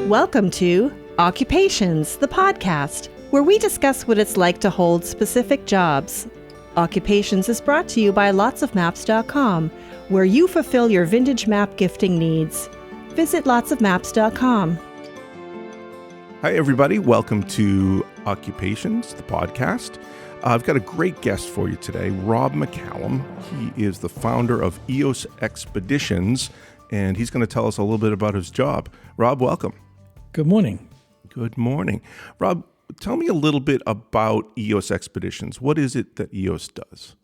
Welcome to Occupations, the podcast, where we discuss what it's like to hold specific jobs. Occupations is brought to you by lotsofmaps.com, where you fulfill your vintage map gifting needs. Visit lotsofmaps.com. Hi, everybody. Welcome to Occupations, the podcast. I've got a great guest for you today, Rob McCallum. He is the founder of Expeditions, and he's going to tell us a little bit about his job. Rob, welcome. Good morning. Good morning. Rob, tell me a little bit about Expeditions. What is it that EOS does?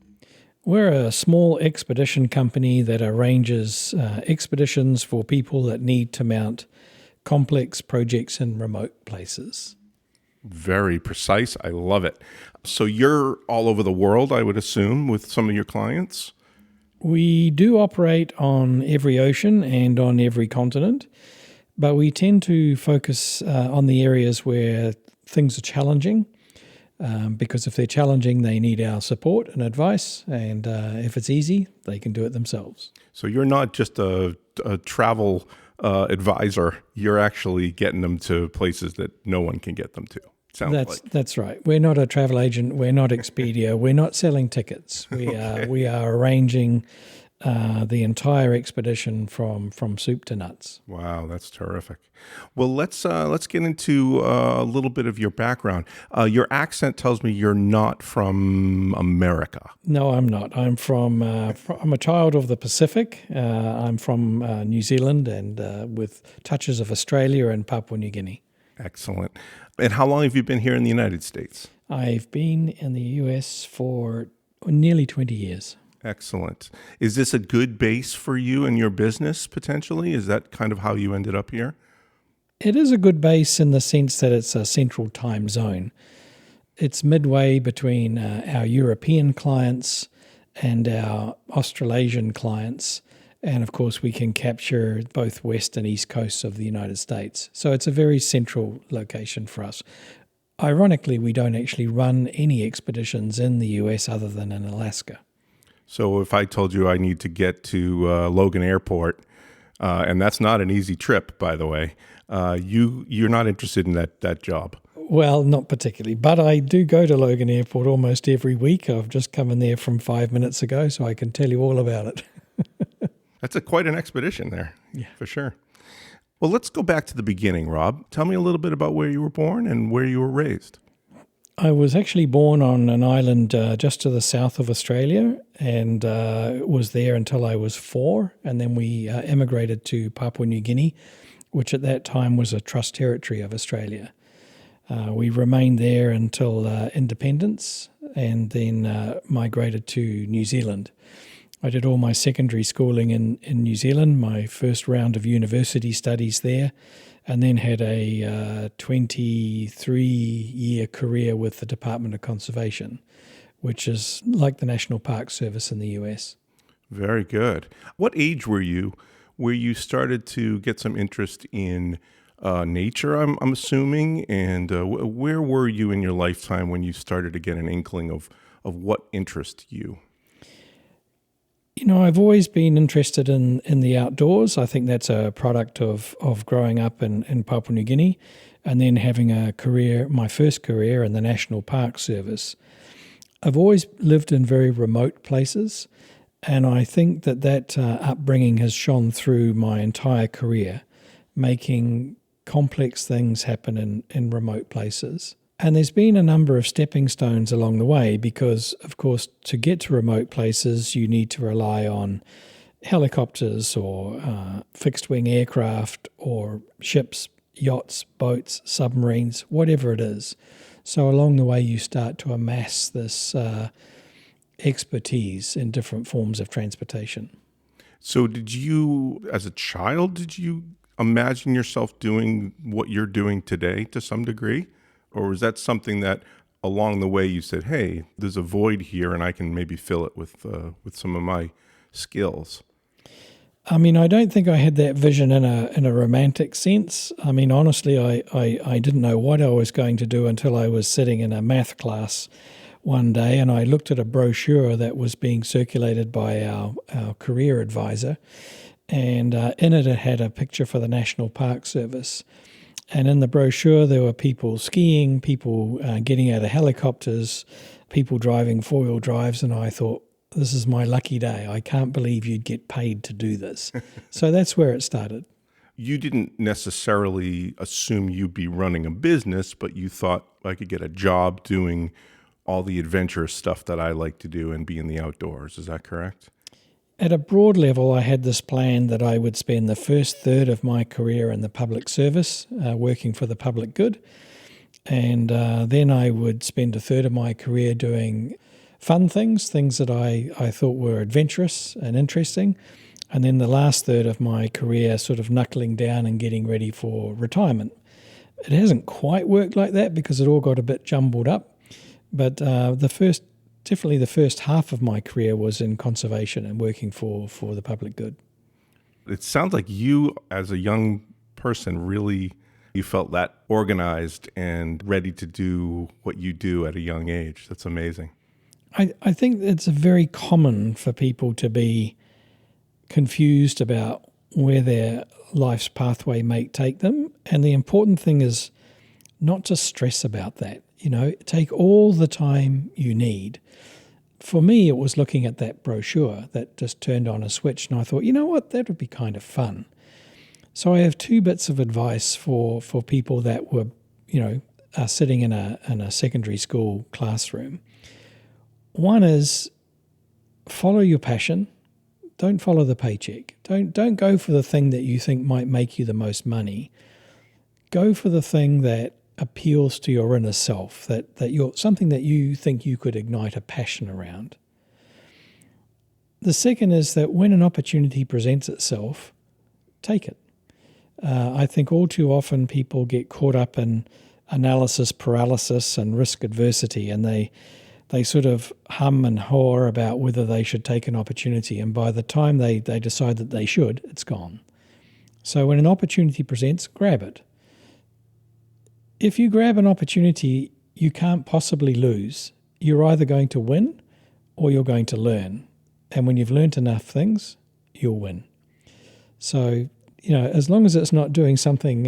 We're a small expedition company that arranges expeditions for people that need to mount complex projects in remote places. Very precise. I love it. So you're all over the world, I would assume, with some of your clients? We do operate on every ocean and on every continent, but we tend to focus on the areas where things are challenging, because if they're challenging, they need our support and advice, and if it's easy, they can do it themselves. So you're not just a travel advisor, you're actually getting them to places that no one can get them to. That's right. We're not a travel agent. We're not Expedia. We're not selling tickets. We are arranging the entire expedition from soup to nuts. Wow, that's terrific. Well, let's get into a little bit of your background. Your accent tells me you're not from America. No, I'm not. I'm I'm a child of the Pacific. I'm from New Zealand, and with touches of Australia and Papua New Guinea. Excellent. And how long have you been here in the United States? I've been in the U.S. for nearly 20 years. Excellent. Is this a good base for you and your business, potentially? Is that kind of how you ended up here? It is a good base in the sense that it's a central time zone. It's midway between our European clients and our Australasian clients. And of course, we can capture both west and east coasts of the United States. So it's a very central location for us. Ironically, we don't actually run any expeditions in the US other than in Alaska. So if I told you I need to get to Logan Airport, and that's not an easy trip, by the way, you're not interested in that job? Well, not particularly, but I do go to Logan Airport almost every week. I've just come in there from 5 minutes ago, so I can tell you all about it. That's quite an expedition there, yeah, for sure. Well, let's go back to the beginning, Rob. Tell me a little bit about where you were born and where you were raised. I was actually born on an island just to the south of Australia, and was there until I was 4, and then we emigrated to Papua New Guinea, which at that time was a trust territory of Australia. We remained there until independence, and then migrated to New Zealand. I did all my secondary schooling in New Zealand, my first round of university studies there, and then had a 23-year career with the Department of Conservation, which is like the National Park Service in the US. Very good. What age were you where you started to get some interest in nature, I'm assuming, and where were you in your lifetime when you started to get an inkling of what interests you? You know, I've always been interested in the outdoors. I think that's a product of growing up in Papua New Guinea and then having a career, my first career in the National Park Service. I've always lived in very remote places, and I think that upbringing has shone through my entire career, making complex things happen in remote places. And there's been a number of stepping stones along the way because, of course, to get to remote places, you need to rely on helicopters or fixed-wing aircraft or ships, yachts, boats, submarines, whatever it is. So along the way, you start to amass this expertise in different forms of transportation. So did you, as a child, did you imagine yourself doing what you're doing today to some degree? Or was that something that along the way you said, hey, there's a void here and I can maybe fill it with some of my skills? I mean, I don't think I had that vision in a romantic sense. I mean, honestly, I didn't know what I was going to do until I was sitting in a math class one day and I looked at a brochure that was being circulated by our career advisor, and in it had a picture for the National Park Service. And in the brochure, there were people skiing, people getting out of helicopters, people driving four-wheel drives, and I thought, this is my lucky day. I can't believe you'd get paid to do this. So that's where it started. You didn't necessarily assume you'd be running a business, but you thought I could get a job doing all the adventurous stuff that I like to do and be in the outdoors. Is that correct? At a broad level, I had this plan that I would spend the first third of my career in the public service, working for the public good. And then I would spend a third of my career doing fun things that I thought were adventurous and interesting. And then the last third of my career sort of knuckling down and getting ready for retirement. It hasn't quite worked like that because it all got a bit jumbled up. But definitely the first half of my career was in conservation and working for the public good. It sounds like you, as a young person, really, you felt that organized and ready to do what you do at a young age. That's amazing. I think it's very common for people to be confused about where their life's pathway may take them. And the important thing is not to stress about that. Take all the time you need. For me, it was looking at that brochure that just turned on a switch, and I thought, you know what, that would be kind of fun. So I have two bits of advice for people that were, are sitting in a secondary school classroom. One is follow your passion. Don't follow the paycheck. Don't go for the thing that you think might make you the most money. Go for the thing that appeals to your inner self, that you're something that you think you could ignite a passion around. The second is that when an opportunity presents itself, take it. I think all too often people get caught up in analysis paralysis and risk adversity, and they sort of hum and haw about whether they should take an opportunity, and by the time they decide that they should, it's gone. So when an opportunity presents, grab it. If you grab an opportunity you can't possibly lose, you're either going to win or you're going to learn. And when you've learned enough things, you'll win. So, as long as it's not doing something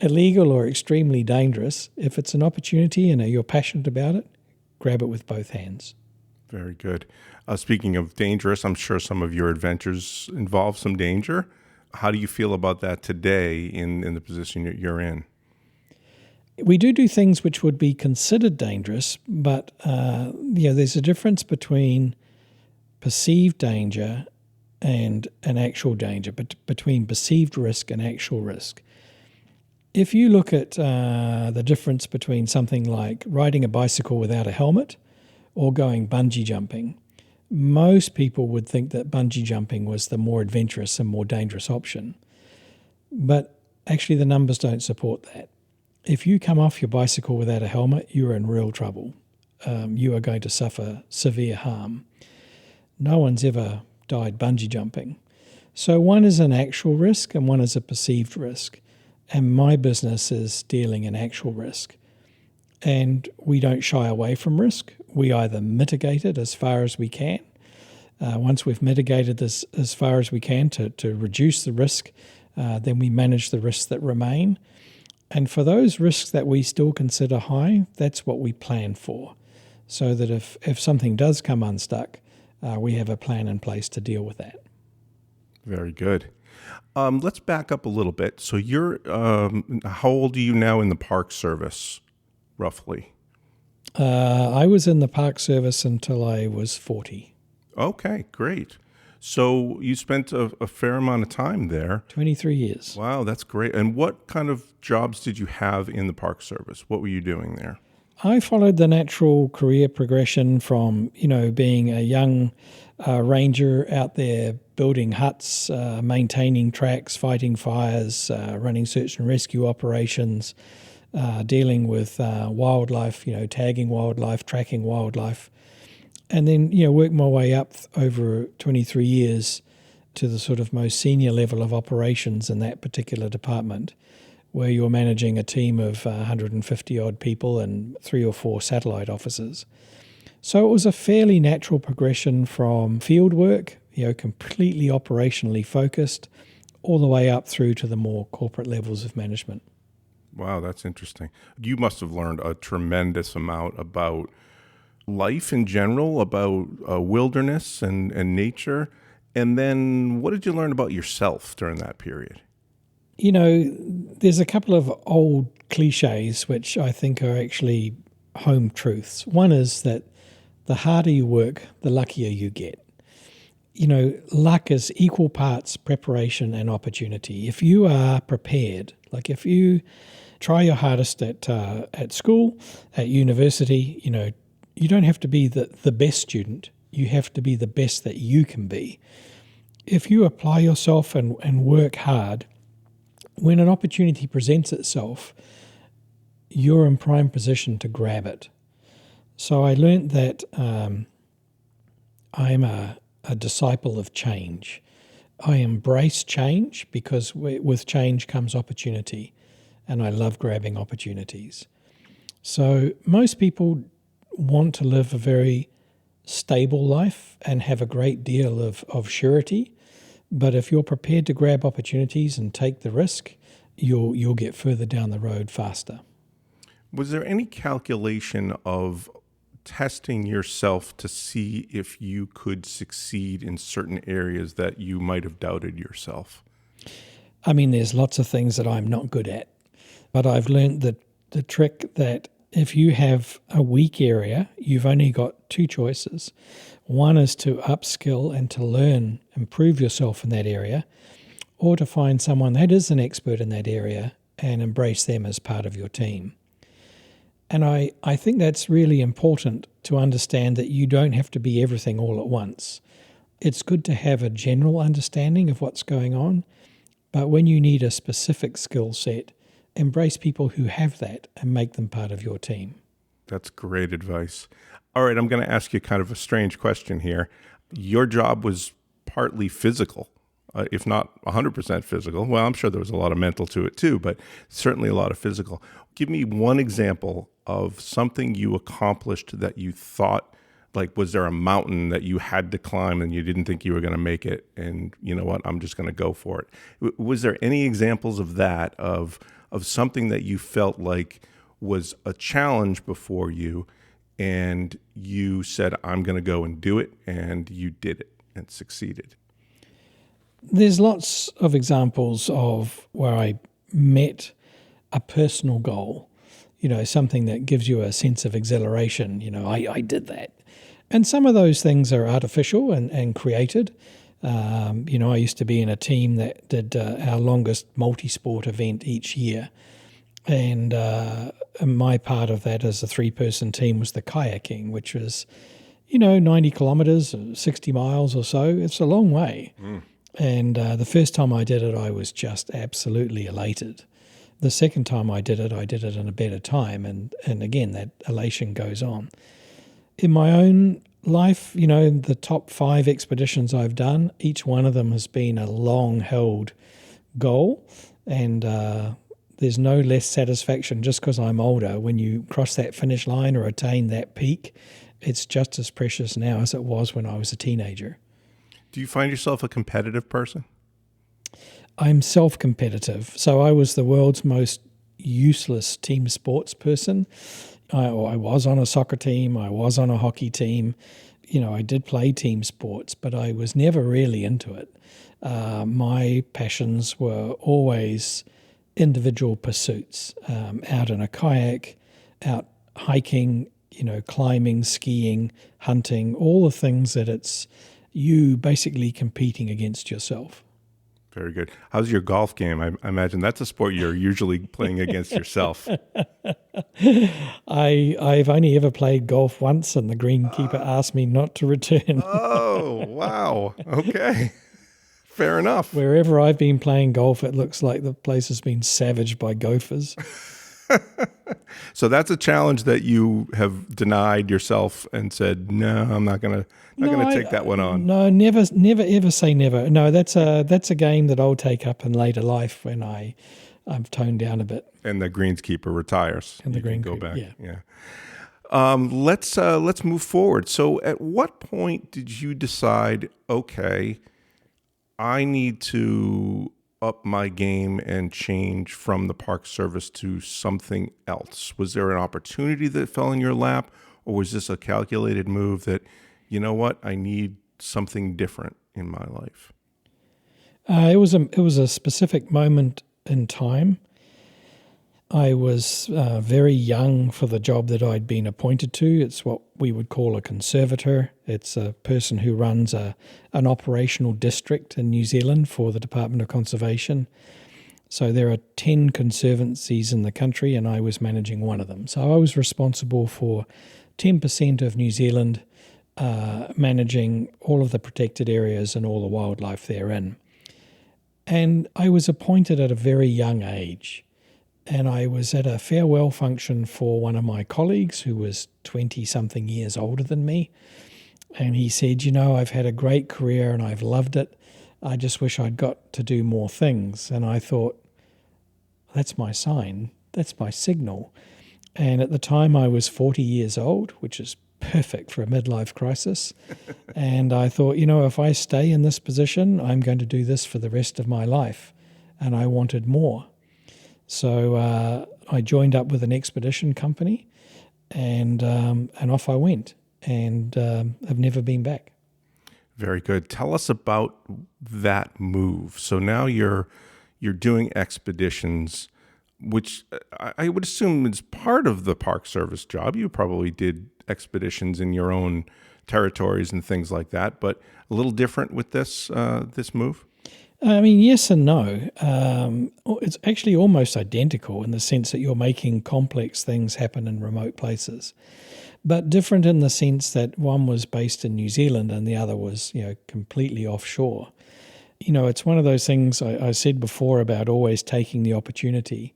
illegal or extremely dangerous, if it's an opportunity and you're passionate about it, grab it with both hands. Very good. Speaking of dangerous, I'm sure some of your adventures involve some danger. How do you feel about that today in the position that you're in? We do things which would be considered dangerous, but there's a difference between perceived danger and an actual danger, but between perceived risk and actual risk. If you look at the difference between something like riding a bicycle without a helmet or going bungee jumping, most people would think that bungee jumping was the more adventurous and more dangerous option. But actually the numbers don't support that. If you come off your bicycle without a helmet, you're in real trouble. You are going to suffer severe harm. No one's ever died bungee jumping. So one is an actual risk and one is a perceived risk. And my business is dealing in actual risk. And we don't shy away from risk. We either mitigate it as far as we can. Once we've mitigated this as far as we can to reduce the risk, then we manage the risks that remain. And for those risks that we still consider high, that's what we plan for. So that if something does come unstuck, we have a plan in place to deal with that. Very good. Let's back up a little bit. So you're, how old are you now in the Park Service, roughly? I was in the Park Service until I was 40. Okay, great. So you spent a fair amount of time there. 23 years. Wow, that's great. And what kind of jobs did you have in the Park Service? What were you doing there? I followed the natural career progression from, being a young ranger out there building huts, maintaining tracks, fighting fires, running search and rescue operations, dealing with wildlife, tagging wildlife, tracking wildlife. And then, work my way up over 23 years to the sort of most senior level of operations in that particular department, where you're managing a team of 150 odd people and 3 or 4 satellite officers. So it was a fairly natural progression from field work, completely operationally focused, all the way up through to the more corporate levels of management. Wow, that's interesting. You must have learned a tremendous amount about life in general, about wilderness and nature. And then what did you learn about yourself during that period? You know, there's a couple of old cliches which I think are actually home truths. One is that the harder you work, the luckier you get. You know, luck is equal parts preparation and opportunity. If you are prepared, like if you try your hardest at school, at university, you know, you don't have to be the best student. You have to be the best that you can be. If you apply yourself and work hard, when an opportunity presents itself, you're in prime position to grab it. So I learned that I'm a disciple of change. I embrace change because with change comes opportunity, and I love grabbing opportunities. So most people want to live a very stable life and have a great deal of surety, but if you're prepared to grab opportunities and take the risk, you'll get further down the road faster. Was there any calculation of testing yourself to see if you could succeed in certain areas that you might have doubted yourself? I mean, there's lots of things that I'm not good at, but I've learned the trick that if you have a weak area, you've only got two choices. One is to upskill and to learn, improve yourself in that area, or to find someone that is an expert in that area and embrace them as part of your team. And I think that's really important to understand that you don't have to be everything all at once. It's good to have a general understanding of what's going on, but when you need a specific skill set, embrace people who have that and make them part of your team. That's great advice. All right, I'm going to ask you kind of a strange question here. Your job was partly physical, if not 100% physical. Well, I'm sure there was a lot of mental to it too, but certainly a lot of physical. Give me one example of something you accomplished that you thought, like, was there a mountain that you had to climb and you didn't think you were going to make it? And you know what, I'm just going to go for it. Was there any examples of that, of something that you felt like was a challenge before you and you said, I'm going to go and do it, and you did it and succeeded? There's lots of examples of where I met a personal goal, you know, something that gives you a sense of exhilaration. You know, I did that. And some of those things are artificial and created. You know, I used to be in a team that did our longest multi-sport event each year. And my part of that as a 3-person team was the kayaking, which was, you know, 90 kilometers, 60 miles or so. It's a long way. And the first time I did it, I was just absolutely elated. The second time I did it in a better time. And again, that elation goes on. In my own life, you know, the top 5 expeditions I've done, each one of them has been a long-held goal. And there's no less satisfaction just because I'm older. When you cross that finish line or attain that peak, it's just as precious now as it was when I was a teenager. Do you find yourself a competitive person? I'm self-competitive. So I was the world's most useless team sports person. I was on a soccer team. I was on a hockey team. You know, I did play team sports, but I was never really into it. My passions were always individual pursuits, out in a kayak, out hiking, you know, climbing, skiing, hunting, all the things that it's you basically competing against yourself. Very good. How's your golf game? I imagine that's a sport you're usually playing against yourself. I've only ever played golf once, and the greenkeeper asked me not to return. Oh, wow. Okay. Fair enough. Wherever I've been playing golf, it looks like the place has been savaged by gophers. So that's a challenge that you have denied yourself and said, no, I'm not going to take that one on. No, never ever say never. No, that's a game that I'll take up in later life when I'm toned down a bit. And the greenskeeper retires. And the green go back. Yeah. Let's move forward. So at what point did you decide, okay, I need to up my game and change from the Park Service to something else? Was there an opportunity that fell in your lap, or was this a calculated move that, you know what, I need something different in my life? It was a specific moment in time. I was very young for the job that I'd been appointed to. It's what we would call a conservator. It's a person who runs an operational district in New Zealand for the Department of Conservation. So there are 10 conservancies in the country, and I was managing one of them. So I was responsible for 10% of New Zealand, managing all of the protected areas and all the wildlife therein. And I was appointed at a very young age. And I was at a farewell function for one of my colleagues who was 20-something years older than me. And he said, I've had a great career and I've loved it. I just wish I'd got to do more things. And I thought, that's my sign. That's my signal. And at the time I was 40 years old, which is perfect for a midlife crisis. And I thought, if I stay in this position, I'm going to do this for the rest of my life. And I wanted more. So I joined up with an expedition company, and off I went, and I've never been back. Very good. Tell us about that move. So now you're doing expeditions, which I would assume is part of the Park Service job. You probably did expeditions in your own territories and things like that, but a little different with this move? Yes and no. It's actually almost identical in the sense that you're making complex things happen in remote places, but different in the sense that one was based in New Zealand and the other was, completely offshore. It's one of those things I said before about always taking the opportunity.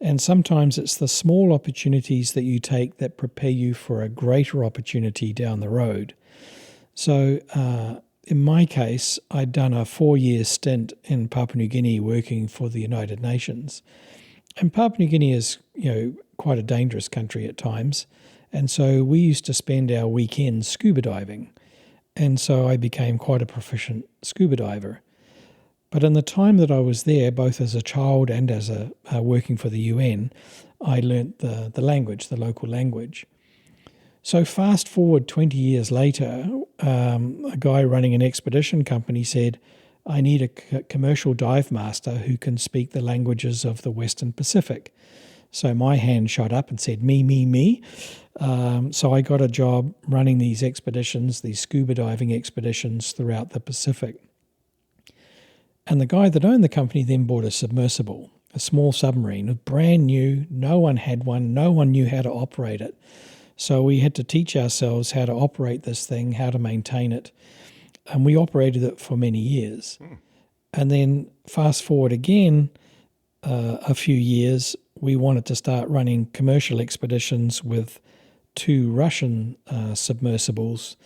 And sometimes it's the small opportunities that you take that prepare you for a greater opportunity down the road. So, in my case, I'd done a 4-year stint in Papua New Guinea working for the United Nations. And Papua New Guinea is, quite a dangerous country at times. And so we used to spend our weekends scuba diving. And so I became quite a proficient scuba diver. But in the time that I was there, both as a child and as working for the UN, I learnt the language, the local language. So fast forward 20 years later, a guy running an expedition company said, I need a commercial dive master who can speak the languages of the Western Pacific. So my hand shot up and said, me. So I got a job running these expeditions, these scuba diving expeditions throughout the Pacific. And the guy that owned the company then bought a submersible, a small submarine, brand new. No one had one. No one knew how to operate it. So we had to teach ourselves how to operate this thing, how to maintain it. And we operated it for many years. And then fast forward again a few years, we wanted to start running commercial expeditions with 2 Russian submersibles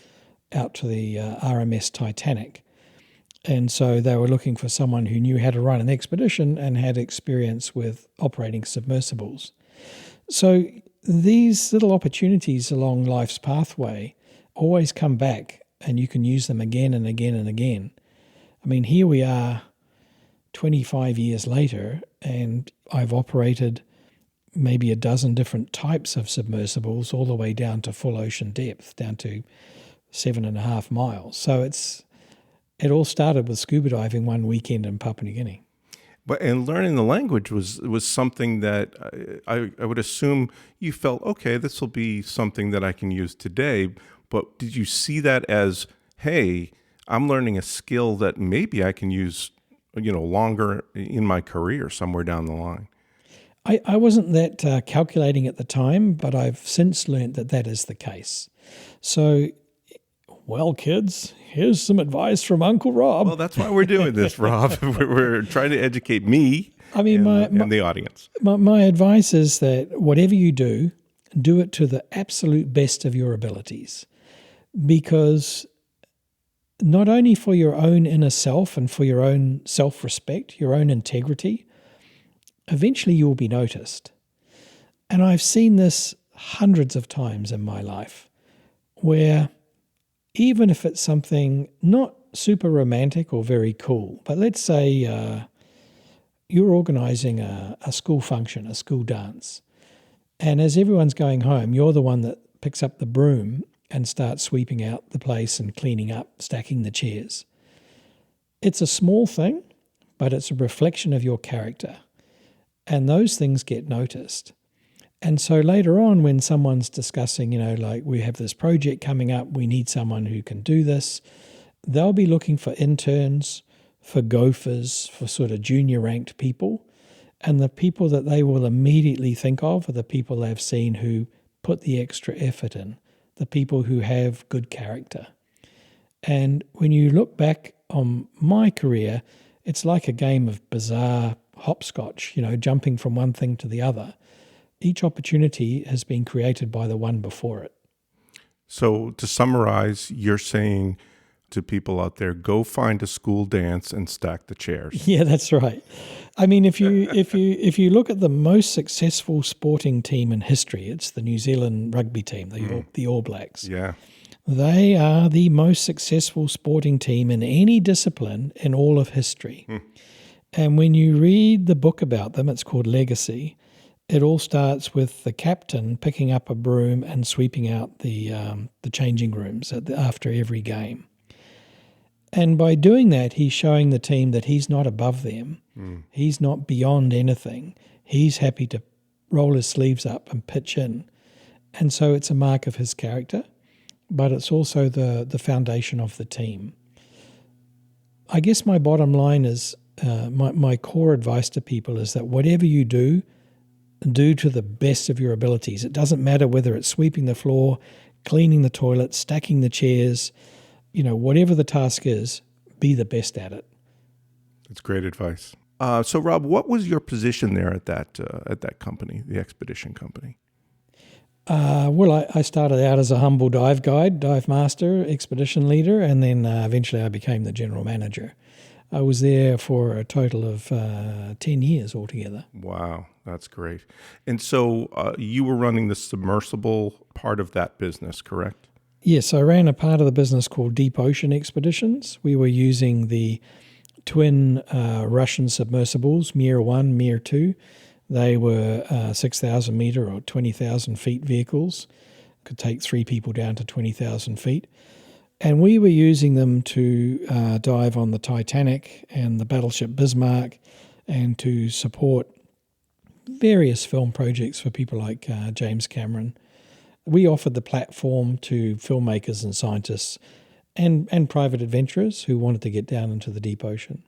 out to the RMS Titanic. And so they were looking for someone who knew how to run an expedition and had experience with operating submersibles. So these little opportunities along life's pathway always come back, and you can use them again and again and again. Here we are 25 years later, and I've operated maybe a dozen different types of submersibles all the way down to full ocean depth, down to 7.5 miles. So it all started with scuba diving one weekend in Papua New Guinea. And learning the language was something that I would assume you felt, okay, this will be something that I can use today. But did you see that as, hey, I'm learning a skill that maybe I can use, longer in my career somewhere down the line? I wasn't that calculating at the time, but I've since learned that is the case. So, well, kids, here's some advice from Uncle Rob. Well, that's why we're doing this, Rob. We're trying to educate me and the audience. My advice is that whatever you do it to the absolute best of your abilities. Because not only for your own inner self and for your own self-respect, your own integrity, eventually you will be noticed. And I've seen this hundreds of times in my life, where even if it's something not super romantic or very cool, but let's say you're organising a school function, a school dance. And as everyone's going home, you're the one that picks up the broom and starts sweeping out the place and cleaning up, stacking the chairs. It's a small thing, but it's a reflection of your character. And those things get noticed. And so later on, when someone's discussing, like we have this project coming up, we need someone who can do this, they'll be looking for interns, for gophers, for sort of junior ranked people. And the people that they will immediately think of are the people they've seen who put the extra effort in, the people who have good character. And when you look back on my career, it's like a game of bizarre hopscotch, jumping from one thing to the other. Each opportunity has been created by the one before it. So to summarize, you're saying to people out there, go find a school dance and stack the chairs. Yeah, that's right. I mean, if you look at the most successful sporting team in history, it's the New Zealand rugby team, the All Blacks. Yeah. They are the most successful sporting team in any discipline in all of history. And when you read the book about them, it's called Legacy. It all starts with the captain picking up a broom and sweeping out the changing rooms after every game. And by doing that, he's showing the team that he's not above them. He's not beyond anything. He's happy to roll his sleeves up and pitch in. And so it's a mark of his character, but it's also the foundation of the team. I guess my bottom line is, my core advice to people is that whatever you do to the best of your abilities. It doesn't matter whether it's sweeping the floor, cleaning the toilet, stacking the chairs, whatever the task is, be the best at it. That's great advice. So Rob, what was your position there at that company, the expedition company? Well, I started out as a humble dive guide, dive master, expedition leader, and then eventually I became the general manager. I was there for a total of 10 years altogether. Wow, that's great. And so you were running the submersible part of that business, correct? Yes, I ran a part of the business called Deep Ocean Expeditions. We were using the twin Russian submersibles, Mir 1, Mir 2. They were 6,000 meter or 20,000 feet vehicles. Could take 3 people down to 20,000 feet. And we were using them to dive on the Titanic and the battleship Bismarck and to support various film projects for people like James Cameron. We offered the platform to filmmakers and scientists and private adventurers who wanted to get down into the deep ocean.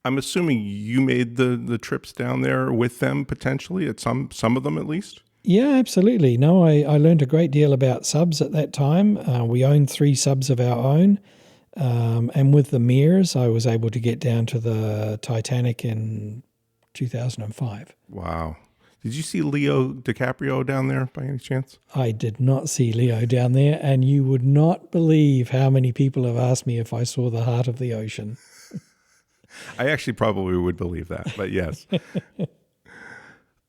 I'm assuming you made the trips down there with them potentially, at some of them at least? Yeah, absolutely. No, I learned a great deal about subs at that time. We owned 3 subs of our own. And with the Mirs, I was able to get down to the Titanic in 2005. Wow. Did you see Leo DiCaprio down there by any chance? I did not see Leo down there, and you would not believe how many people have asked me if I saw the heart of the ocean. I actually probably would believe that, but yes.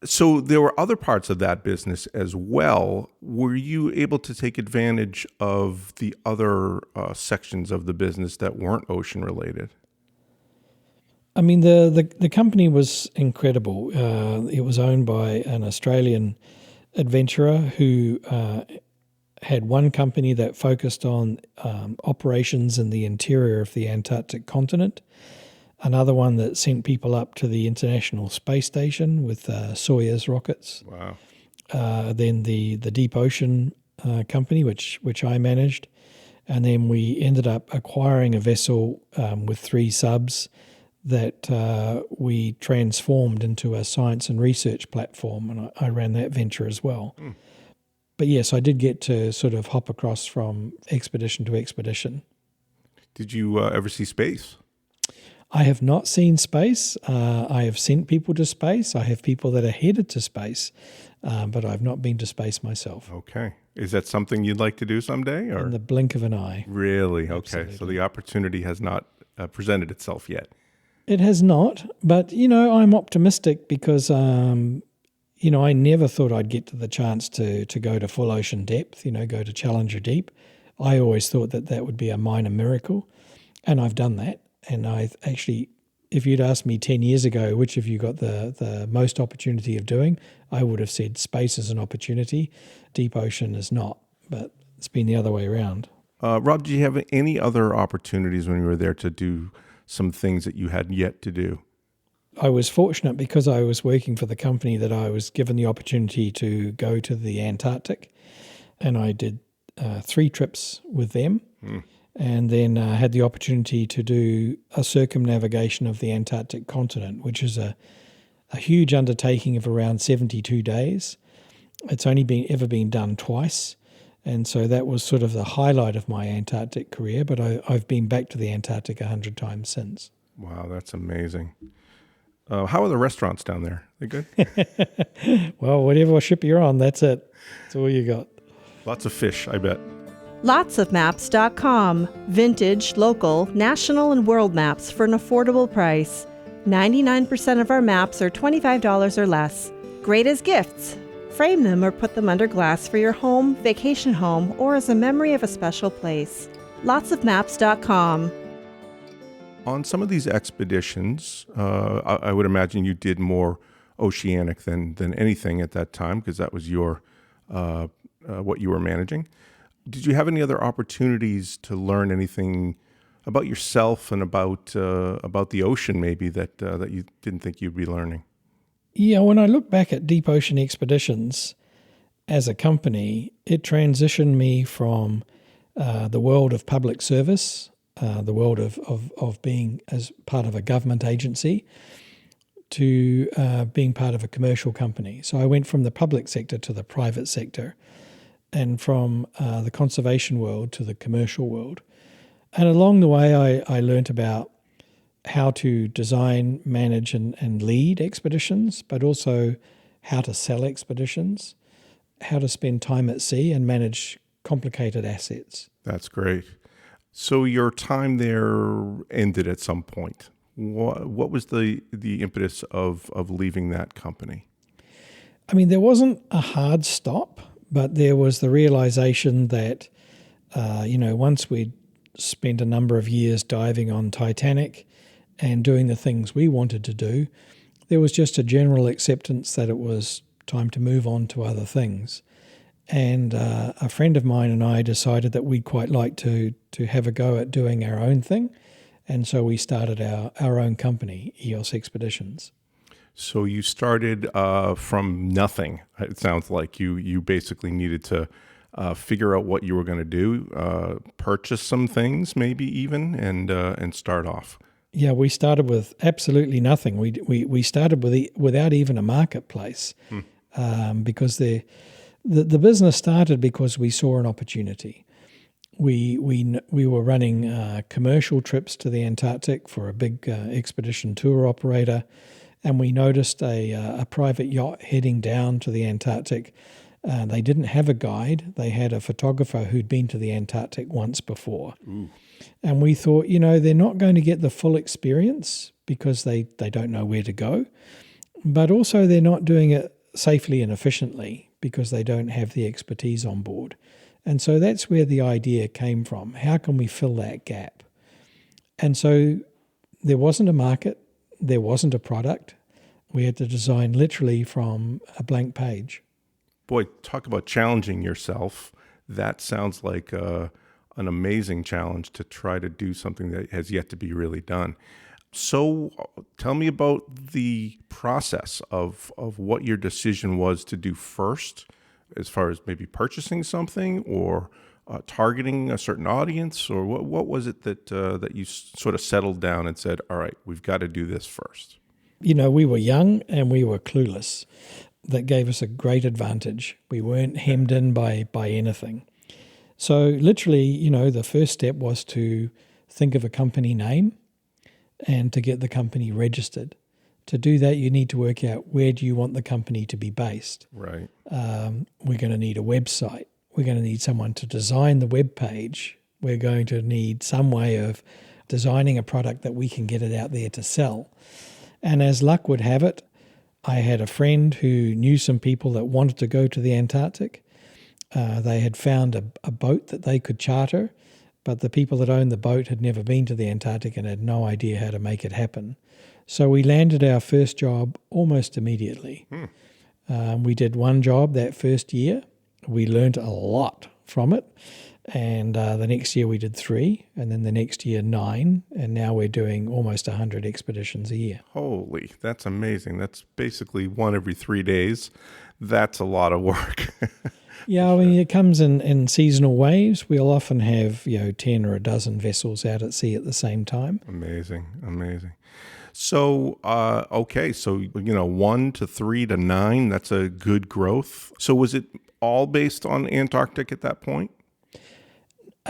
So there were other parts of that business as well. Were you able to take advantage of the other sections of the business that weren't ocean related? I mean, the company was incredible. It was owned by an Australian adventurer who had one company that focused on operations in the interior of the Antarctic continent, another one that sent people up to the International Space Station with Soyuz rockets. Wow. Then the Deep Ocean company, which I managed. And then we ended up acquiring a vessel with 3 subs that we transformed into a science and research platform, and I ran that venture as well. But yes, I did get to sort of hop across from expedition to expedition. Did you ever see space? I have not seen space. I have sent people to space. I have people that are headed to space, but I've not been to space myself. Okay. Is that something you'd like to do someday? Or? In the blink of an eye. Really? Okay. Absolutely. So the opportunity has not presented itself yet. It has not, but, I'm optimistic because, I never thought I'd get to the chance to go to full ocean depth, go to Challenger Deep. I always thought that would be a minor miracle, and I've done that. And I've actually if you'd asked me 10 years ago, which have you got the most opportunity of doing, I would have said space is an opportunity, deep ocean is not. But it's been the other way around. Rob, did you have any other opportunities when you were there to do some things that you had yet to do? I was fortunate because I was working for the company that I was given the opportunity to go to the Antarctic, and I did 3 trips with them. And then had the opportunity to do a circumnavigation of the Antarctic continent, which is a huge undertaking of around 72 days. It's only ever been done twice. And so that was sort of the highlight of my Antarctic career, but I've been back to the Antarctic 100 times since. Wow, that's amazing. How are the restaurants down there? They good? Well, whatever ship you're on, that's it. That's all you got. Lots of fish, I bet. Lotsofmaps.com. Vintage, local, national, and world maps for an affordable price. 99% of our maps are $25 or less. Great as gifts. Frame them or put them under glass for your home, vacation home, or as a memory of a special place. Lotsofmaps.com. On some of these expeditions, I would imagine you did more oceanic than anything at that time, because that was your what you were managing. Did you have any other opportunities to learn anything about yourself and about the ocean, maybe that you didn't think you'd be learning? Yeah, when I look back at deep ocean expeditions as a company, it transitioned me from the world of public service, the world of being as part of a government agency, to being part of a commercial company. So I went from the public sector to the private sector, and from the conservation world to the commercial world. And along the way, I learnt about how to design, manage, and lead expeditions, but also how to sell expeditions, how to spend time at sea and manage complicated assets. That's great. So your time there ended at some point. What was the impetus of leaving that company? I mean, there wasn't a hard stop, but there was the realization that, once we'd spent a number of years diving on Titanic and doing the things we wanted to do, there was just a general acceptance that it was time to move on to other things. And a friend of mine and I decided that we'd quite like to have a go at doing our own thing. And so we started our own company, EOS Expeditions. So you started from nothing. It sounds like you basically needed to figure out what you were going to do, purchase some things maybe even, and start off. Yeah, we started with absolutely nothing. We started without even a marketplace, because the business started because we saw an opportunity. We were running commercial trips to the Antarctic for a big expedition tour operator, and we noticed a private yacht heading down to the Antarctic. They didn't have a guide. They had a photographer who'd been to the Antarctic once before. Ooh. And we thought, they're not going to get the full experience because they don't know where to go, but also they're not doing it safely and efficiently because they don't have the expertise on board. And so that's where the idea came from. How can we fill that gap? And so there wasn't a market, there wasn't a product. We had to design literally from a blank page. Boy, talk about challenging yourself. That sounds like an amazing challenge to try to do something that has yet to be really done. So tell me about the process of what your decision was to do first, as far as maybe purchasing something or targeting a certain audience, or what was it that you sort of settled down and said, all right, we've got to do this first? We were young and we were clueless. That gave us a great advantage. We weren't hemmed in by anything. So literally, the first step was to think of a company name and to get the company registered. To do that, you need to work out where do you want the company to be based. Right. We're going to need a website. We're going to need someone to design the web page. We're going to need some way of designing a product that we can get it out there to sell. And as luck would have it, I had a friend who knew some people that wanted to go to the Antarctic. They had found a boat that they could charter but the people that owned the boat had never been to the Antarctic and had no idea how to make it happen. So we landed our first job almost immediately. We did one job that first year. We learned a lot from it. And the next year we did 3, and then the next year 9, and now we're doing almost 100 expeditions a year. Holy, that's amazing. That's basically 1 every 3 days. That's a lot of work. Yeah, I mean, it comes in seasonal waves. We'll often have, 10 or a dozen vessels out at sea at the same time. Amazing. So, okay, so, 1 to 3 to 9, that's a good growth. So was it all based on Antarctic at that point?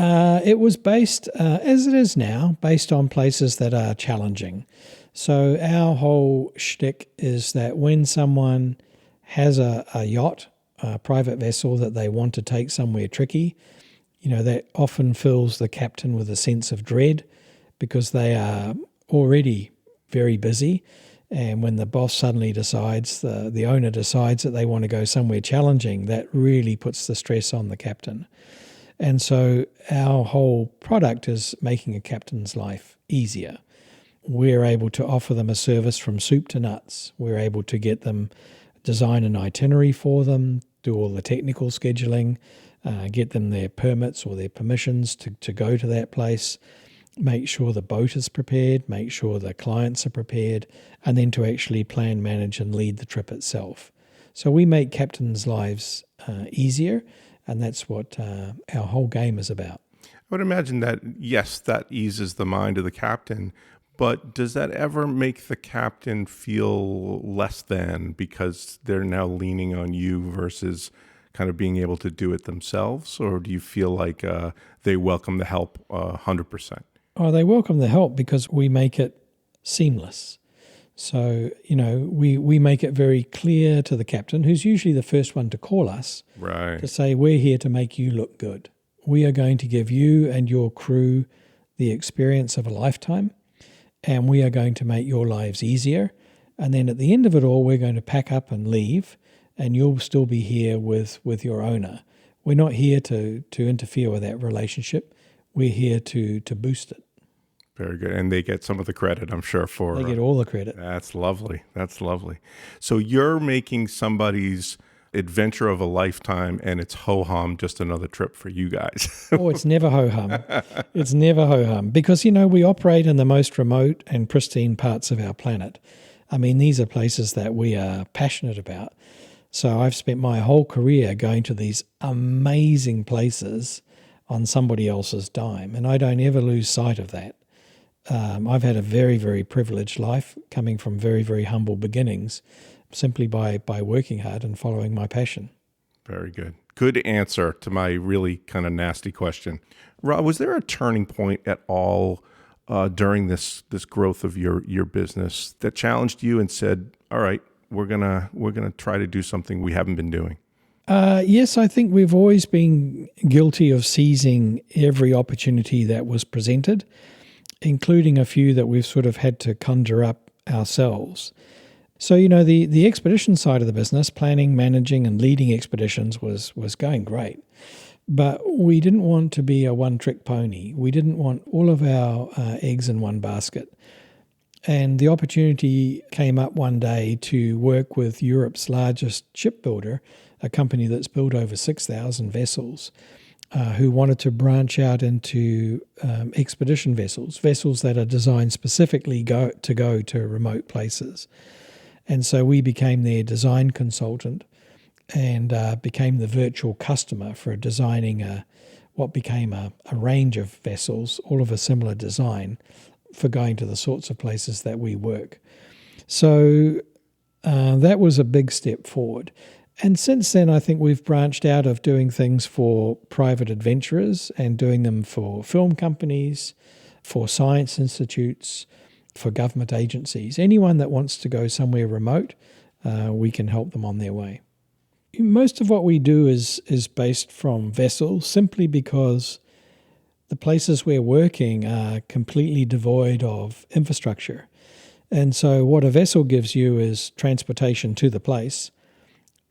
It was based, as it is now, based on places that are challenging. So our whole shtick is that when someone has a yacht, a private vessel that they want to take somewhere tricky, that often fills the captain with a sense of dread because they are already very busy. And when the boss suddenly decides, the owner decides that they want to go somewhere challenging, that really puts the stress on the captain. And so our whole product is making a captain's life easier. We're able to offer them a service from soup to nuts. We're able to get them, design an itinerary for them, do all the technical scheduling, get them their permits or their permissions to go to that place, make sure the boat is prepared, make sure the clients are prepared, and then to actually plan, manage, and lead the trip itself. So we make captains' lives easier, and that's what our whole game is about. I would imagine that, yes, that eases the mind of the captain, but does that ever make the captain feel less than because they're now leaning on you versus kind of being able to do it themselves? Or do you feel like they welcome the help 100%? Oh, they welcome the help because we make it seamless. So, we make it very clear to the captain, who's usually the first one to call us, right, to say, we're here to make you look good. We are going to give you and your crew the experience of a lifetime, and we are going to make your lives easier. And then at the end of it all, we're going to pack up and leave, and you'll still be here with your owner. We're not here to interfere with that relationship. We're here to boost it. Very good. And they get some of the credit, I'm sure, for... They get all the credit. That's lovely. So you're making somebody's adventure of a lifetime, and it's ho-hum, just another trip for you guys. Oh, it's never ho-hum. It's never ho-hum. Because, we operate in the most remote and pristine parts of our planet. I mean, these are places that we are passionate about. So I've spent my whole career going to these amazing places on somebody else's dime, and I don't ever lose sight of that. I've had a very, very privileged life coming from very, very humble beginnings simply by working hard and following my passion. Very good. Good answer to my really kind of nasty question. Rob, was there a turning point at all during this growth of your business that challenged you and said, all right, we're gonna try to do something we haven't been doing? Yes, I think we've always been guilty of seizing every opportunity that was presented, including a few that we've sort of had to conjure up ourselves. So, the expedition side of the business, planning, managing, and leading expeditions was going great. But we didn't want to be a one-trick pony. We didn't want all of our eggs in one basket. And the opportunity came up one day to work with Europe's largest shipbuilder, a company that's built over 6,000 vessels, who wanted to branch out into expedition vessels that are designed specifically to go to remote places. And so we became their design consultant and became the virtual customer for designing what became a range of vessels, all of a similar design, for going to the sorts of places that we work. So that was a big step forward. And since then, I think we've branched out of doing things for private adventurers and doing them for film companies, for science institutes, for government agencies. Anyone that wants to go somewhere remote, we can help them on their way. Most of what we do is based from vessels simply because the places we're working are completely devoid of infrastructure. And so what a vessel gives you is transportation to the place,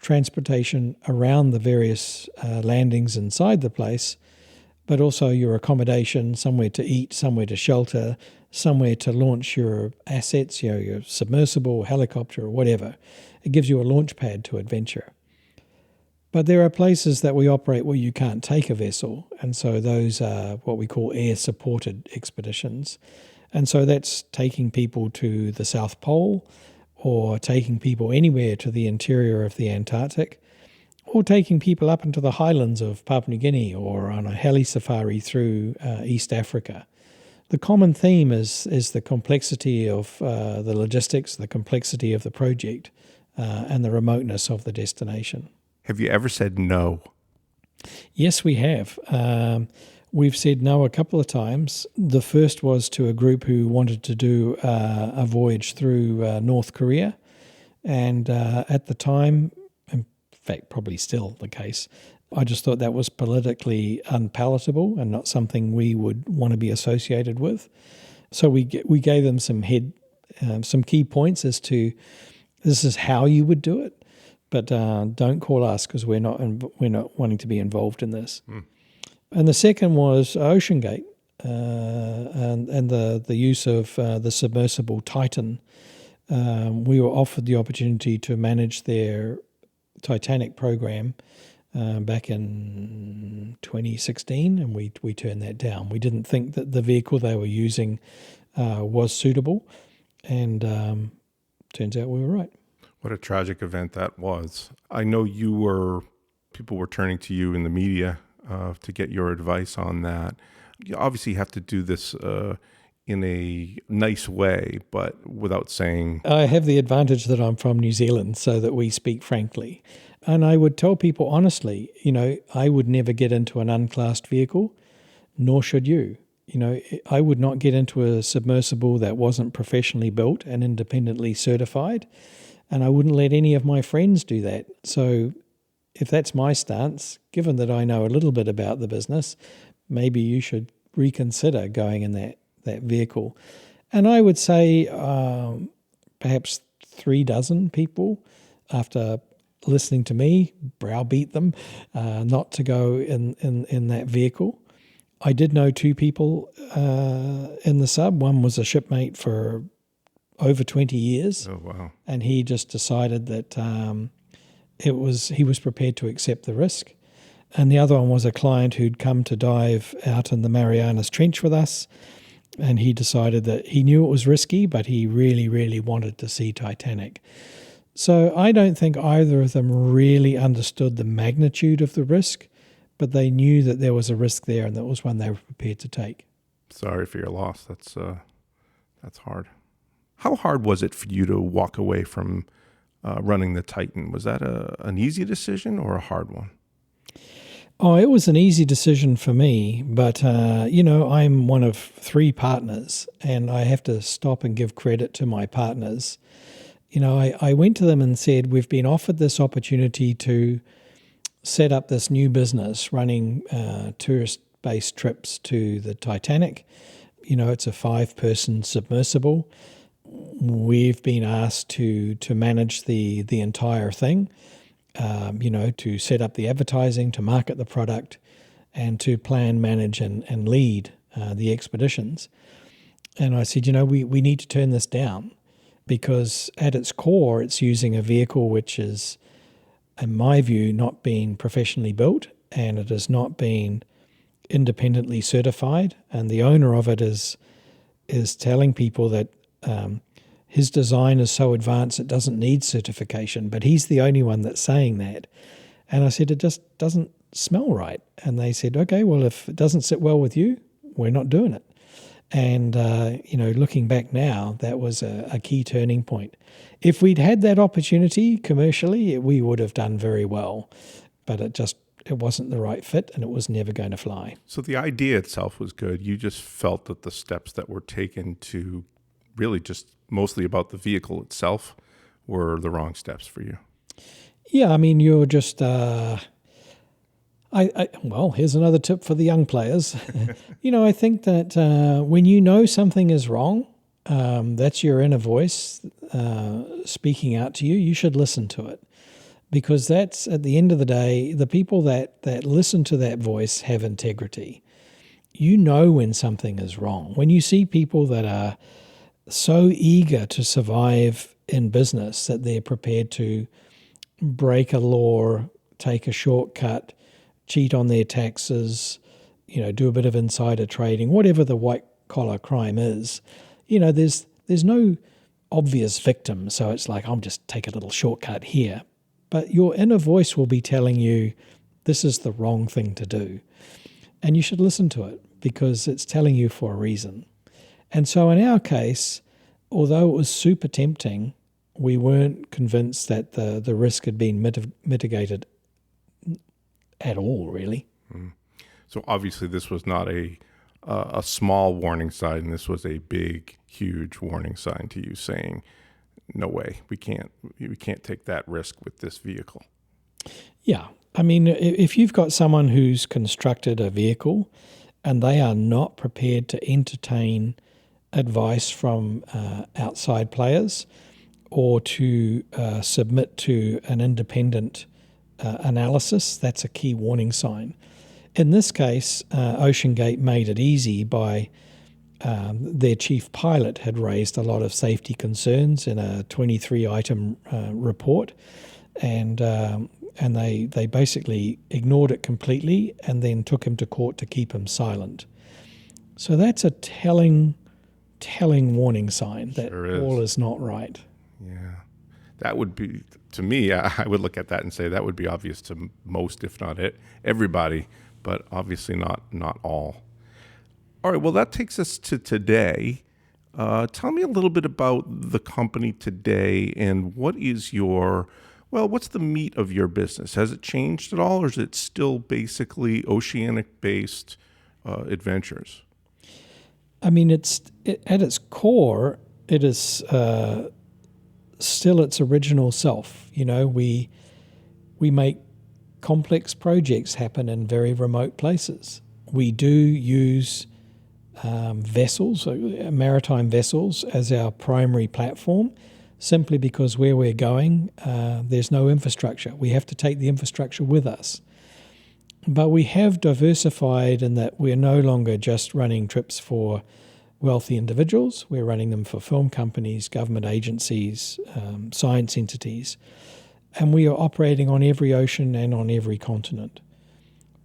transportation around the various landings inside the place, but also your accommodation, somewhere to eat, somewhere to shelter, somewhere to launch your assets, your submersible, helicopter, or whatever. It gives you a launch pad to adventure. But there are places that we operate where you can't take a vessel, and so those are what we call air-supported expeditions. And so that's taking people to the South Pole, or taking people anywhere to the interior of the Antarctic, or taking people up into the highlands of Papua New Guinea, or on a heli safari through East Africa. The common theme is the complexity of the logistics, the complexity of the project, and the remoteness of the destination. Have you ever said no? Yes, we have. We've said no a couple of times. The first was to a group who wanted to do a voyage through North Korea. And at the time, in fact, probably still the case, I just thought that was politically unpalatable and not something we would want to be associated with. So we gave them some key points as to this is how you would do it. But don't call us because we're not wanting to be involved in this. And the second was OceanGate and the use of the submersible Titan. We were offered the opportunity to manage their Titanic program back in 2016, and we turned that down. We didn't think that the vehicle they were using was suitable, and turns out we were right. What a tragic event that was. I know people were turning to you in the media to get your advice on that. You obviously have to do this in a nice way, but without saying... I have the advantage that I'm from New Zealand, so that we speak frankly. And I would tell people honestly, I would never get into an unclassed vehicle, nor should you. I would not get into a submersible that wasn't professionally built and independently certified. And I wouldn't let any of my friends do that. So if that's my stance, given that I know a little bit about the business, maybe you should reconsider going in that vehicle. And I would say perhaps 36 people, after listening to me, browbeat them not to go in that vehicle. I did know 2 people in the sub. One was a shipmate for over 20 years. Oh, wow. And he just decided that he was prepared to accept the risk. And the other one was a client who'd come to dive out in the Marianas Trench with us, and he decided that he knew it was risky, but he really, really wanted to see Titanic. So I don't think either of them really understood the magnitude of the risk, but they knew that there was a risk there, and that was one they were prepared to take. Sorry for your loss. That's hard. How hard was it for you to walk away from running the Titan? Was that an easy decision or a hard one? Oh, it was an easy decision for me, but, I'm one of 3 partners, and I have to stop and give credit to my partners. I went to them and said, we've been offered this opportunity to set up this new business running tourist-based trips to the Titanic. It's a 5-person submersible. We've been asked to manage the entire thing, to set up the advertising, to market the product, and to plan, manage, and lead the expeditions. And I said, we need to turn this down because at its core, it's using a vehicle which is, in my view, not being professionally built, and it has not been independently certified. And the owner of it is telling people that his design is so advanced it doesn't need certification, but he's the only one that's saying that. And I said, it just doesn't smell right. And they said, okay, well, if it doesn't sit well with you, we're not doing it. And, looking back now, that was a key turning point. If we'd had that opportunity commercially, we would have done very well, but it wasn't the right fit, and it was never going to fly. So the idea itself was good. You just felt that the steps that were taken to really just mostly about the vehicle itself were the wrong steps for you. Yeah, you're just... well, here's another tip for the young players. I think that when you know something is wrong, that's your inner voice speaking out to you. You should listen to it. because that's, at the end of the day, the people that listen to that voice have integrity. You know when something is wrong. When you see people that are so eager to survive in business that they're prepared to break a law, take a shortcut, cheat on their taxes, do a bit of insider trading, whatever the white collar crime is, there's no obvious victim. So it's like, I'll just take a little shortcut here. But your inner voice will be telling you this is the wrong thing to do. And you should listen to it because it's telling you for a reason. And so in our case, although it was super tempting, we weren't convinced that the risk had been mitigated at all, really. So obviously this was not a small warning sign. This was a big, huge warning sign to you saying, no way, we can't take that risk with this vehicle. Yeah. I mean, if you've got someone who's constructed a vehicle and they are not prepared to entertain advice from outside players or to submit to an independent analysis, that's a key warning sign. In this case, OceanGate made it easy by their chief pilot had raised a lot of safety concerns in a 23-item report, and they basically ignored it completely and then took him to court to keep him silent. So that's a telling warning sign that all is not right. Yeah. That would be, to me, I would look at that and say that would be obvious to most, if not everybody, but obviously not all. All right, well, that takes us to today. Tell me a little bit about the company today and what's the meat of your business? Has it changed at all, or is it still basically oceanic-based adventures? I mean, at its core, it is still its original self. We make complex projects happen in very remote places. We do use vessels, maritime vessels, as our primary platform, simply because where we're going, there's no infrastructure. We have to take the infrastructure with us. But we have diversified in that we're no longer just running trips for wealthy individuals. We're running them for film companies, government agencies, science entities. And we are operating on every ocean and on every continent.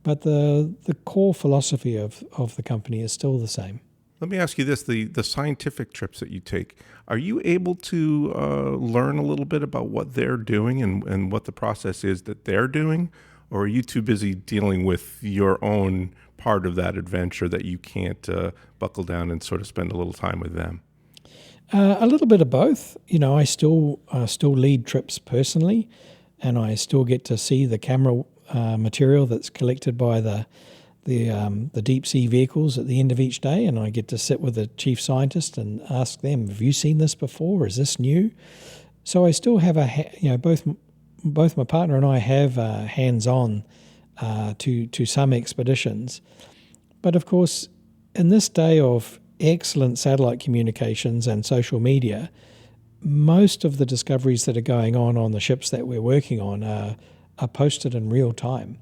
But the core philosophy of the company is still the same. Let me ask you this, the scientific trips that you take, are you able to learn a little bit about what they're doing and what the process is that they're doing? Or are you too busy dealing with your own part of that adventure that you can't buckle down and sort of spend a little time with them? A little bit of both. I still lead trips personally, and I still get to see the camera material that's collected by the deep sea vehicles at the end of each day, and I get to sit with the chief scientist and ask them, "Have you seen this before? Is this new?" So I still have both my partner and I have hands-on to some expeditions, but of course, in this day of excellent satellite communications and social media, most of the discoveries that are going on the ships that we're working on are posted in real time.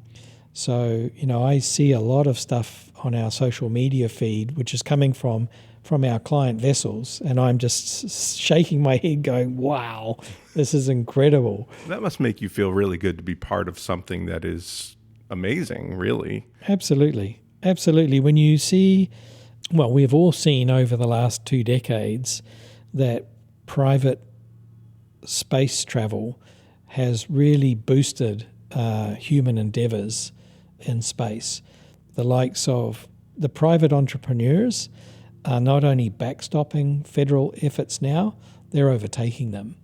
So, I see a lot of stuff on our social media feed, which is coming from our client vessels, and I'm just shaking my head going, wow, this is incredible. That must make you feel really good to be part of something that is amazing, really. Absolutely. Absolutely. When you see, we've all seen over the last 2 decades that private space travel has really boosted human endeavors in space. The likes of the private entrepreneurs are not only backstopping federal efforts now, they're overtaking them.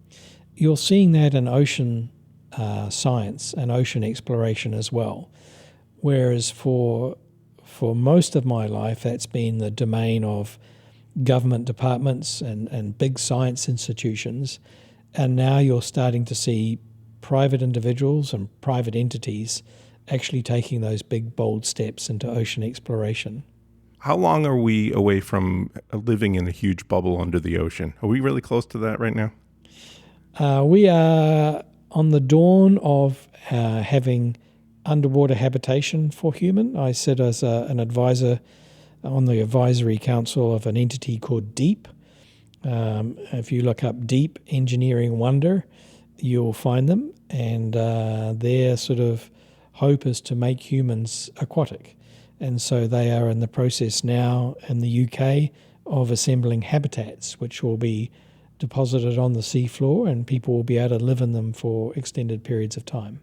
You're seeing that in ocean science and ocean exploration as well. Whereas for most of my life, that's been the domain of government departments and big science institutions. And now you're starting to see private individuals and private entities actually taking those big, bold steps into ocean exploration. How long are we away from living in a huge bubble under the ocean? Are we really close to that right now? We are on the dawn of having underwater habitation for human. I sit as an advisor on the advisory council of an entity called DEEP. If you look up Deep Engineering Wonder, you'll find them, and their sort of hope is to make humans aquatic. And so they are in the process now in the UK of assembling habitats, which will be deposited on the seafloor, and people will be able to live in them for extended periods of time.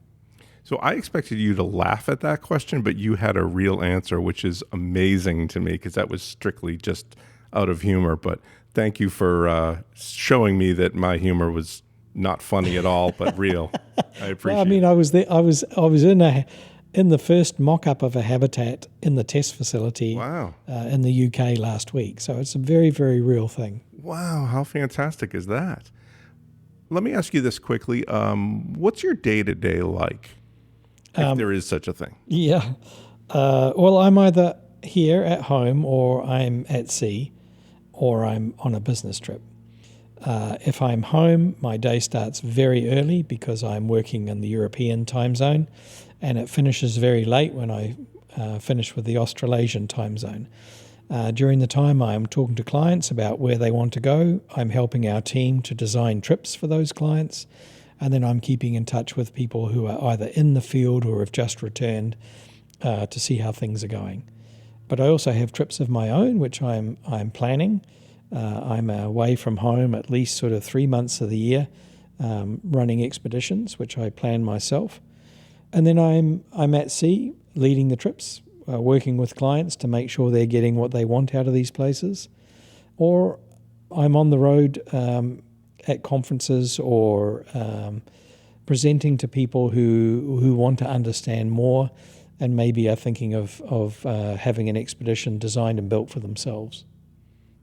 So I expected you to laugh at that question, but you had a real answer, which is amazing to me because that was strictly just out of humor. But thank you for showing me that my humor was not funny at all, but real. I appreciate it. Well, I mean, I was there. I was in the first mock-up of a habitat in the test facility. Wow. In the UK last week. So it's a very, very real thing. Wow, how fantastic is that? Let me ask you this quickly. What's your day-to-day like, if there is such a thing? Yeah. Well, I'm either here at home, or I'm at sea, or I'm on a business trip. If I'm home, my day starts very early because I'm working in the European time zone, and it finishes very late when I finish with the Australasian time zone. During the time, I'm talking to clients about where they want to go. I'm helping our team to design trips for those clients. And then I'm keeping in touch with people who are either in the field or have just returned to see how things are going. But I also have trips of my own, which I'm planning. I'm away from home at least sort of 3 months of the year, running expeditions, which I plan myself. And then I'm at sea leading the trips, working with clients to make sure they're getting what they want out of these places. Or I'm on the road at conferences or presenting to people who want to understand more and maybe are thinking of having an expedition designed and built for themselves.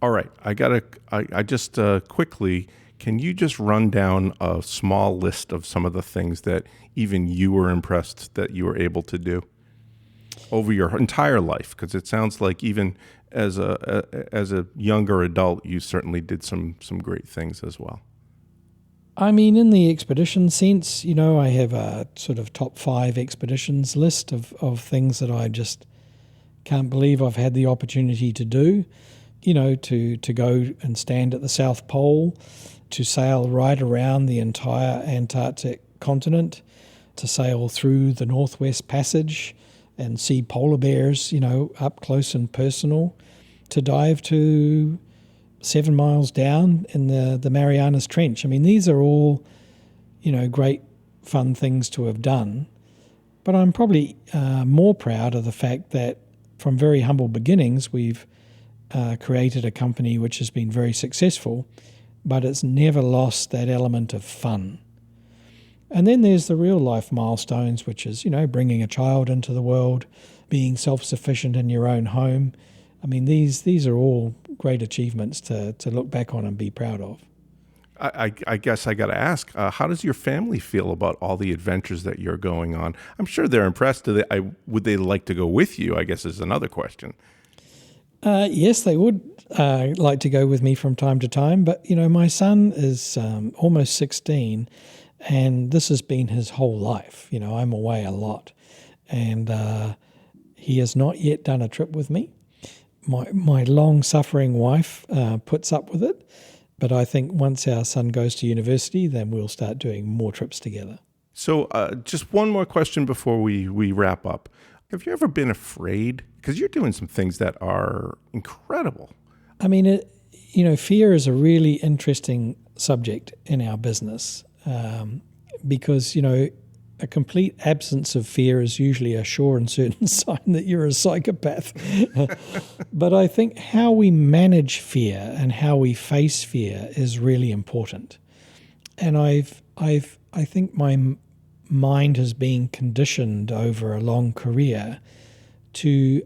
All right, I just quickly, can you just run down a small list of some of the things that even you were impressed that you were able to do over your entire life? Because it sounds like even as a younger adult, you certainly did some great things as well. I mean, in the expedition sense, I have a sort of top 5 expeditions list of things that I just can't believe I've had the opportunity to do. To go and stand at the South Pole, to sail right around the entire Antarctic continent, to sail through the Northwest Passage and see polar bears, up close and personal, to dive to 7 miles down in the Marianas Trench. I mean, these are all, great fun things to have done. But I'm probably more proud of the fact that from very humble beginnings, we've created a company which has been very successful, but it's never lost that element of fun. And then there's the real life milestones, which is, bringing a child into the world, being self-sufficient in your own home. I mean, these are all great achievements to look back on and be proud of. I guess I got to ask, how does your family feel about all the adventures that you're going on? I'm sure they're impressed. Would they like to go with you, I guess is another question. Yes, they would like to go with me from time to time. But, my son is almost 16, and this has been his whole life. I'm away a lot. And he has not yet done a trip with me. My long-suffering wife puts up with it. But I think once our son goes to university, then we'll start doing more trips together. So just one more question before we wrap up. Have you ever been afraid? Because you're doing some things that are incredible. I mean, fear is a really interesting subject in our business because, a complete absence of fear is usually a sure and certain sign that you're a psychopath. But I think how we manage fear and how we face fear is really important. And I think my mind has been conditioned over a long career to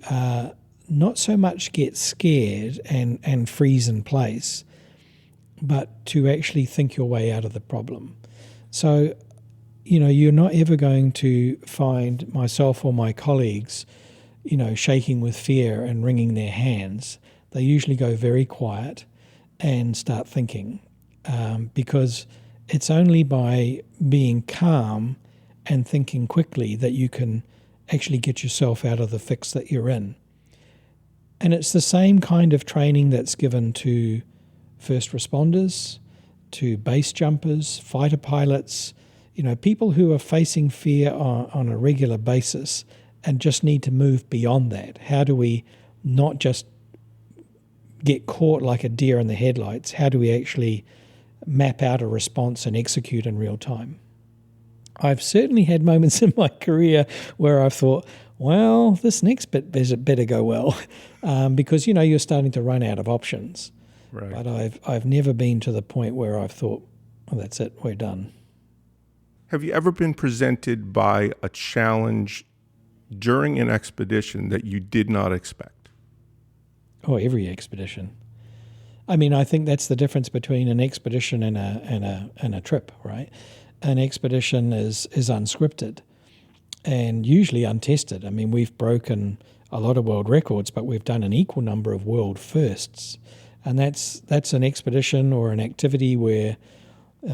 not so much get scared and freeze in place, but to actually think your way out of the problem. So, you're not ever going to find myself or my colleagues, shaking with fear and wringing their hands. They usually go very quiet and start thinking because It's only by being calm and thinking quickly that you can actually get yourself out of the fix that you're in. And it's the same kind of training that's given to first responders, to base jumpers, fighter pilots, people who are facing fear on a regular basis and just need to move beyond that. How do we not just get caught like a deer in the headlights? How do we actually map out a response and execute in real time? I've certainly had moments in my career where I've thought, well, this next bit better go well, because you're starting to run out of options. Right. But I've never been to the point where I've thought, well, that's it, we're done. Have you ever been presented by a challenge during an expedition that you did not expect? Oh, every expedition. I mean, I think that's the difference between an expedition and a trip, right? An expedition is unscripted and usually untested. I mean, we've broken a lot of world records, but we've done an equal number of world firsts. And that's an expedition or an activity where,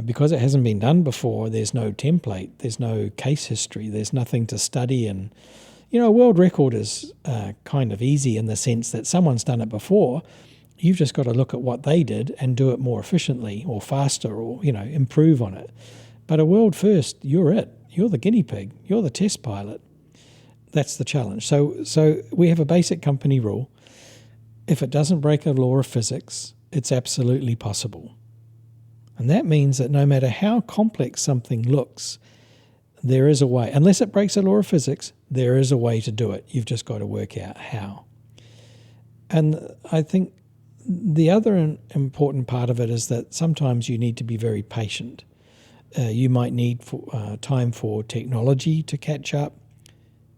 because it hasn't been done before, there's no template, there's no case history, there's nothing to study. And, a world record is kind of easy in the sense that someone's done it before. You've just got to look at what they did and do it more efficiently or faster or, improve on it. But a world first, you're it. You're the guinea pig. You're the test pilot. That's the challenge. So we have a basic company rule. If it doesn't break a law of physics, it's absolutely possible. And that means that no matter how complex something looks, there is a way. Unless it breaks a law of physics, there is a way to do it. You've just got to work out how. And I think the other important part of it is that sometimes you need to be very patient. You might need time for technology to catch up.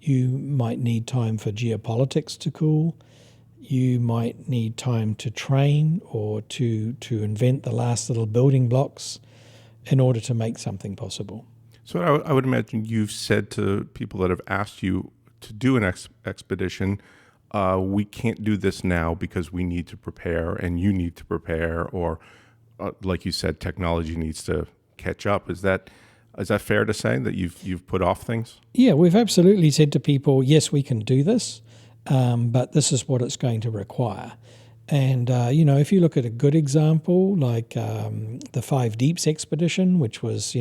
You might need time for geopolitics to cool. You might need time to train or to invent the last little building blocks in order to make something possible. So I would imagine you've said to people that have asked you to do an expedition, we can't do this now because we need to prepare and you need to prepare, or like you said, technology needs to catch up. Is that fair to say that you've put off things? Yeah, we've absolutely said to people, yes, we can do this, but this is what it's going to require. And, if you look at a good example, like the 5 Deeps expedition, which was,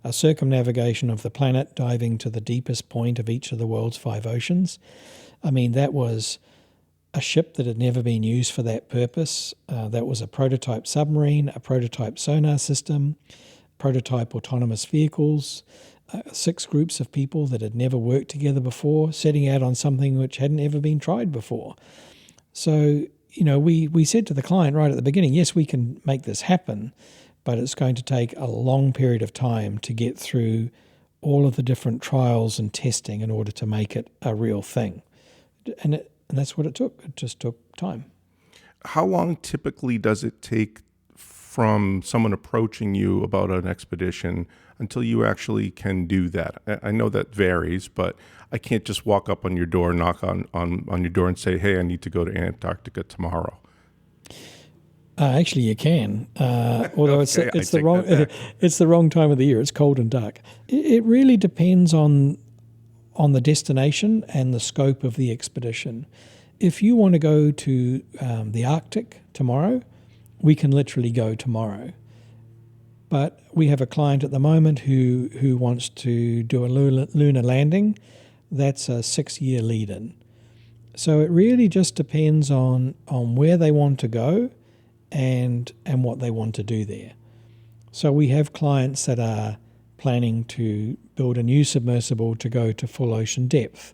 a circumnavigation of the planet, diving to the deepest point of each of the world's 5 oceans. I mean, that was a ship that had never been used for that purpose. That was a prototype submarine, a prototype sonar system, prototype autonomous vehicles, 6 groups of people that had never worked together before, setting out on something which hadn't ever been tried before. So, we said to the client right at the beginning, yes, we can make this happen, but it's going to take a long period of time to get through all of the different trials and testing in order to make it a real thing. And that's what it took. It just took time. How long typically does it take from someone approaching you about an expedition until you actually can do that? I know that varies, but I can't just walk up on your door, knock on your door and say, hey, I need to go to Antarctica tomorrow. Actually, you can, although okay, it's the wrong time of the year. It's cold and dark. It really depends on the destination and the scope of the expedition. If you want to go to the Arctic tomorrow, we can literally go tomorrow. But we have a client at the moment who wants to do a lunar landing. That's a 6-year lead-in. So it really just depends on where they want to go and what they want to do there. So we have clients that are planning to build a new submersible to go to full ocean depth.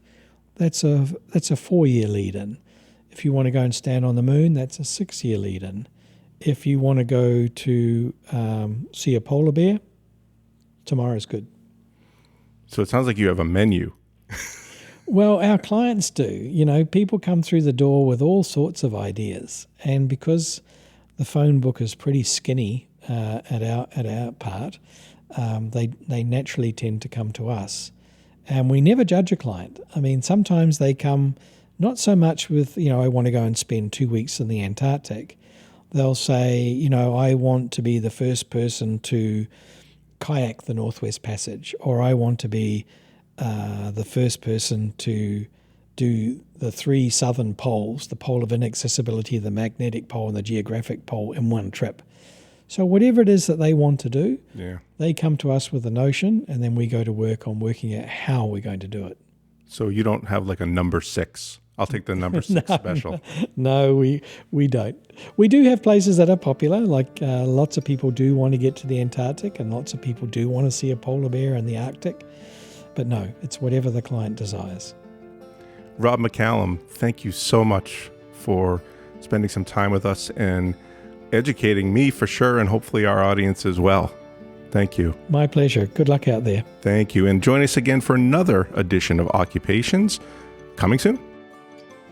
That's a 4-year lead-in. If you want to go and stand on the moon, that's a 6-year lead-in. If you want to go to see a polar bear, tomorrow's good. So it sounds like you have a menu. Well, our clients do. People come through the door with all sorts of ideas. And because the phone book is pretty skinny at our part, they naturally tend to come to us. And we never judge a client. I mean, sometimes they come not so much with, I want to go and spend 2 weeks in the Antarctic. They'll say, I want to be the first person to kayak the Northwest Passage, or I want to be the first person to do the 3 southern poles, the pole of inaccessibility, the magnetic pole, and the geographic pole in one trip. So whatever it is that they want to do, they come to us with a notion, and then we go to work on working out how we're going to do it. So you don't have like a number 6. I'll take the number 6 special. No, we don't. We do have places that are popular, like lots of people do want to get to the Antarctic, and lots of people do want to see a polar bear in the Arctic. But no, it's whatever the client desires. Rob McCallum, thank you so much for spending some time with us and educating me for sure, and hopefully our audience as well. Thank you. My pleasure. Good luck out there. Thank you. And join us again for another edition of Occupations, coming soon.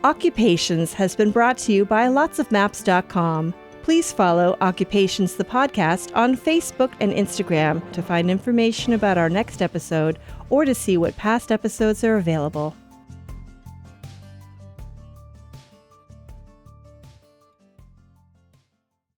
Occupations has been brought to you by lotsofmaps.com. Please follow Occupations the podcast on Facebook and Instagram to find information about our next episode or to see what past episodes are available.